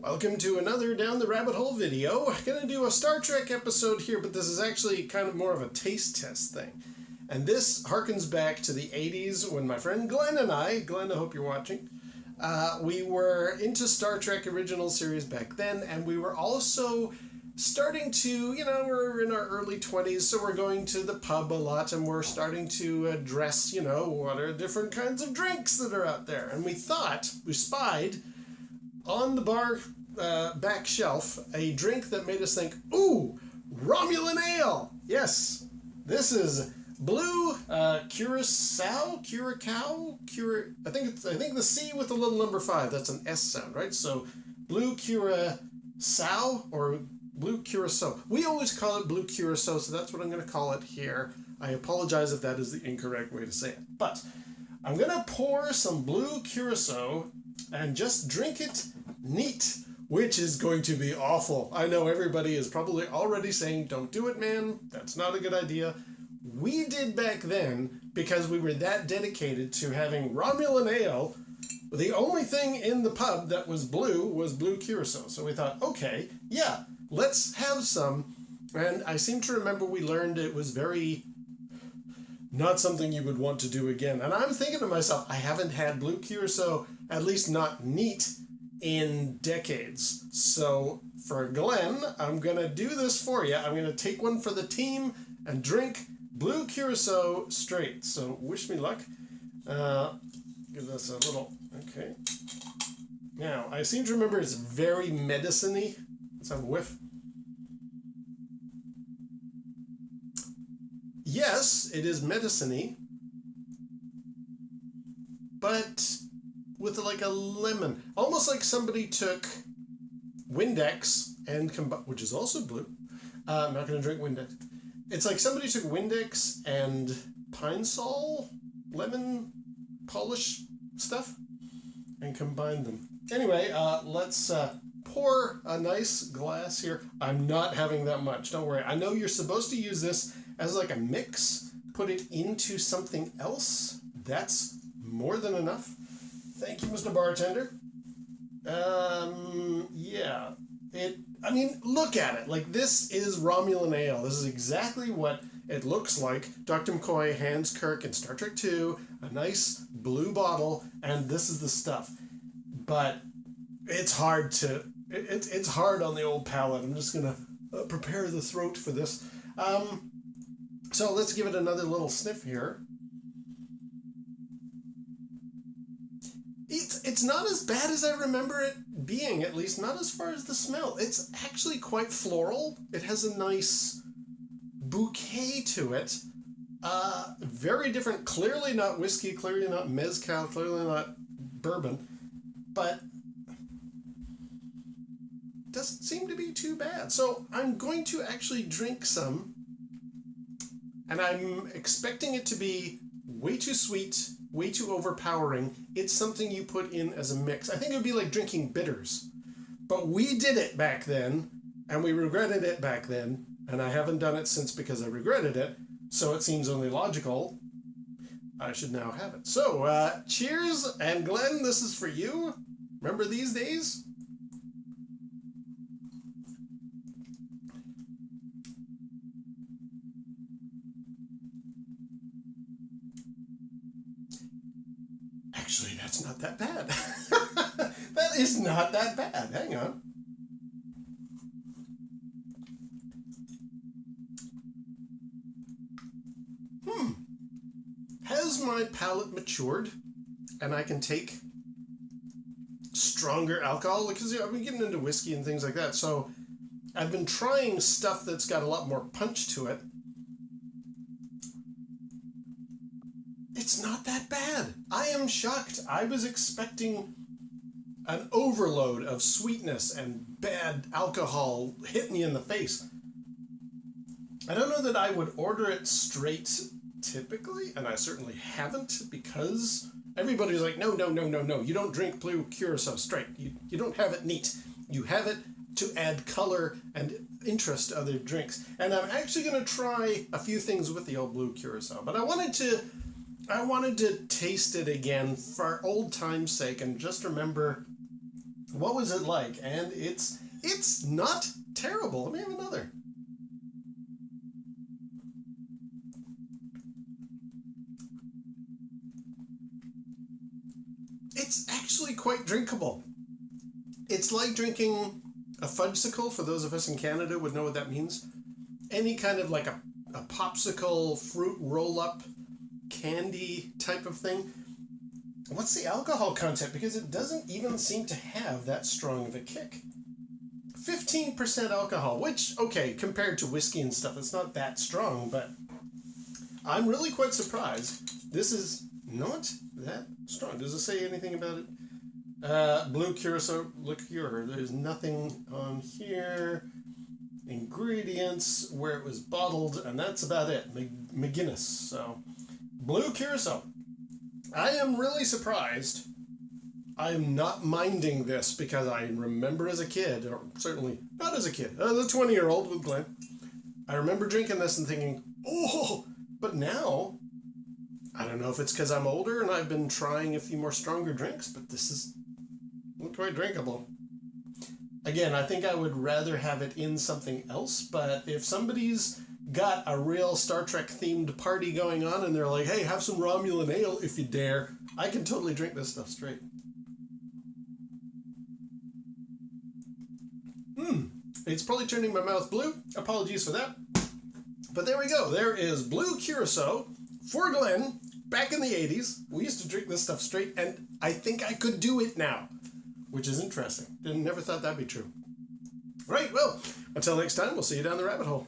Welcome to another Down the Rabbit Hole video. I'm going to do a Star Trek episode here, but this is actually kind of more of a taste test thing. And this harkens back to the 80s when my friend Glenn and I, Glenn, I hope you're watching, we were into Star Trek original series back then, and we were also starting to, we're in our early 20s, so we're going to the pub a lot, and we're starting to address, what are different kinds of drinks that are out there. And we spied on the bar back shelf a drink that made us think, ooh, Romulan Ale! Yes, this is blue curacao. I think the C with the little number 5. That's an S sound, right? So blue curacao or blue curacao. We always call it blue curacao, so that's what I'm going to call it here. I apologize if that is the incorrect way to say it, but I'm going to pour some blue curacao and just drink it neat, which is going to be awful. I know everybody is probably already saying, don't do it, man. That's not a good idea. We did back then because we were that dedicated to having Romulan Ale. The only thing in the pub that was blue curacao. So we thought, okay, yeah, let's have some. And I seem to remember we learned it was very not something you would want to do again. And I'm thinking to myself, I haven't had blue curacao, at least not neat, in decades. So for Glenn, I'm going to do this for you. I'm going to take one for the team and drink blue curacao straight. So wish me luck. Give this a little, okay. Now, I seem to remember it's very medicine-y. Let's have a whiff. Yes, it is medicine-y, but with like a lemon. Almost like somebody took Windex and which is also blue. I'm not going to drink Windex. It's like somebody took Windex and Pine Sol, lemon polish stuff, and combined them. Anyway, let's pour a nice glass here. I'm not having that much, don't worry. I know you're supposed to use this as like a mix, put it into something else. That's more than enough. Thank you, Mr. Bartender. Yeah. Look at it. Like, this is Romulan Ale. This is exactly what it looks like. Dr. McCoy hands Kirk in Star Trek II a nice blue bottle, and this is the stuff. But it's hard to... It's hard on the old palate. I'm just going to prepare the throat for this. So let's give it another little sniff here. It's not as bad as I remember it being, at least not as far as the smell. It's actually quite floral. It has a nice bouquet to it. Very different, clearly not whiskey, clearly not mezcal, clearly not bourbon, but doesn't seem to be too bad. So I'm going to actually drink some, and I'm expecting it to be way too sweet, way too overpowering. It's something you put in as a mix. I think it would be like drinking bitters. But we did it back then, and we regretted it back then, and I haven't done it since because I regretted it, so it seems only logical I should now have it. So, cheers, and Glenn, this is for you. Remember these days? Actually, that's not that bad. That is not that bad. Hang on. Has my palate matured and I can take stronger alcohol? Because I've been getting into whiskey and things like that, so I've been trying stuff that's got a lot more punch to it. It's not that bad. I am shocked. I was expecting an overload of sweetness and bad alcohol hitting you in the face. I don't know that I would order it straight typically, and I certainly haven't, because everybody's like, no, you don't drink blue curacao straight. You don't have it neat. You have it to add color and interest to other drinks. And I'm actually going to try a few things with the old blue curacao, but I wanted to taste it again for old time's sake and just remember what was it like? And it's not terrible. Let me have another. It's actually quite drinkable. It's like drinking a fudgesicle. For those of us in Canada would know what that means. Any kind of like a popsicle, fruit roll-up, candy type of thing. What's the alcohol content? Because it doesn't even seem to have that strong of a kick. 15% alcohol, which, okay, compared to whiskey and stuff, it's not that strong, but I'm really quite surprised. This is not that strong. Does it say anything about it? Blue curacao liqueur. There's nothing on here. Ingredients, where it was bottled, and that's about it. McGuinness. So, blue curacao. I am really surprised. I'm not minding this because I remember as a kid, or certainly not as a kid, as a 20-year-old with Glenn, I remember drinking this and thinking, oh, but now, I don't know if it's because I'm older and I've been trying a few more stronger drinks, but this is quite drinkable. Again, I think I would rather have it in something else, but if somebody's got a real Star Trek themed party going on and they're like, hey, have some Romulan Ale if you dare, I can totally drink this stuff straight. It's probably turning my mouth blue. Apologies for that. But there we go. There is blue curacao for Glenn back in the 80s. We used to drink this stuff straight, and I think I could do it now, which is interesting. Never thought that'd be true. Right, well, until next time, we'll see you down the rabbit hole.